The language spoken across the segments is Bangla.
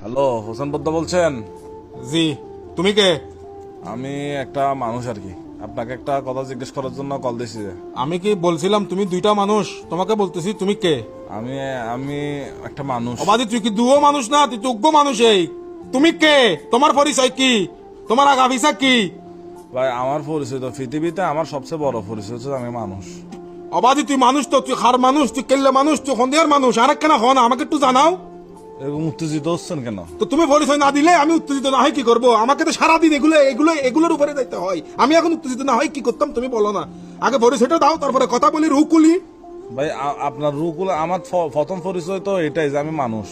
হ্যালো, হোসেন বদ্দা বলছেন? জি, তুমি কে? আমি একটা মানুষ আর কি, আপনাকে একটা কথা জিজ্ঞেস করার জন্য কল দিয়েছি। আমি কি বলছিলাম তুমি দুইটা মানুষ? তোমাকে বলতেছি তুমি কে? আমি আমি একটা মানুষ। অবাদি তুই কি দুও মানুষ না, তুই তো উগ্র মানুষ। এই তুমি কে? তোমার পরিচয় কি? তোমার আগাভিসা কি? ভাই, আমার পরিচয় তো পৃথিবীতে আমার সবচেয়ে বড় পরিচয় হচ্ছে আমি মানুষ। অবাদি তুই মানুষ তো, তুই হার মানুষ, তুই কেল্লে মানুষ, তুই সন্ধিয়ার মানুষ। আর কেন হন আমাকে একটু জানাও এরকম উত্তেজিত হচ্ছেন কেন? তো। তুমি পরিচয় না দিলে আমি উত্তেজিত না হয় কি করবো? আমাকে তো সারাদিন এগুলোর উপরে যাইতে হয়। আমি এখন উত্তেজিত না হয় কি করতাম তুমি বলো না। আগে পরিচয়টা দাও, তারপরে কথা বলি রুকুলি। ভাই, আপনার রুকুল আমার প্রথম পরিচয় তো এটাই যে আমি মানুষ।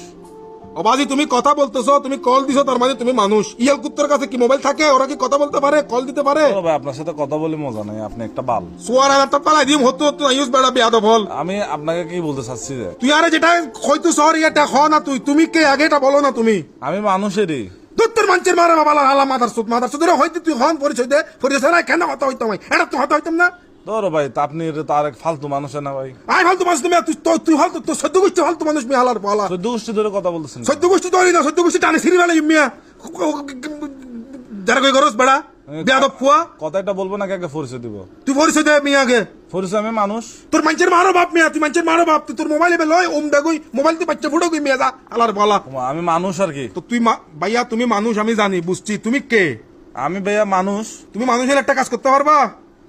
অবাজি তুমি কথা বলতেছো, তুমি কল দিছো, তার মানে তুমি মানুষ। ইয়াল কুত্তার কাছে কি মোবাইল থাকে? ওরা কি কথা বলতে পারে, কল দিতে পারে? ও ভাই, আপনার সাথে কথা বলে মজা নাই, আপনি একটা বাল। সোয়ার একটা পালাই দিম হতো তো ইউজ বেড়া বেয়াদব হল। আমি আপনাকে কি বলতে চাচ্ছি যে তুই আরে যেটা হয়তো সর ইয়াটা হ না, তুমি কে আগে এটা বলো না তুমি। আমি মানুষেরই। দত্তর মানছের মারা বাবা হালা মাদার সুদ হয়তো তুই হন পরিচয় দে, পরিচয় না কেন হতে হইতাম? এটা তো হতে হইতাম না। ধরো ভাই, তা আপনি তার এক ফালতু মানুষ না ভাই। আই ফালতু মানুষ তুমি, তুই হল তো সদ্য গোষ্ঠী ফালতু মানুষ মি হালার পালা। 14 গোষ্ঠী ধরে কথা বলতেছেন। সদ্য গোষ্ঠী তো না, সদ্য গোষ্ঠী টানে সিঁড়ি বেলা মিয়া যারা কই গরস বেড়া বেয়াদব ফুয়া। কথাটা বলবো নাকি আগে পরিচয় দিব? তুই পরিচয় দে মিয়া আগে। পরিচয় আমি মানুষ। তোর মানুষের মারো বাপ মিয়া, তুই মানুষের মারো বাপ। তুই তোর মোবাইলে বেলয় ওম দাগুই মোবাইল তুই বাচ্চা ফুটো গই মিয়া যা আলার বলা। আমি মানুষ আর কি। তো তুই ভাইয়া তুমি মানুষ আমি জানি বুঝছি, তুমি কে? আমি ভাইয়া মানুষ। তুমি মানুষের একটা কাজ করতে পারবা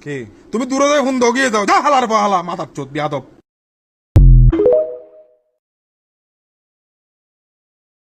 কি? তুমি দূরে যাই ফোন দগিয়ে যাও, যা হালার হালা মাথার চোদ বিয়াদব।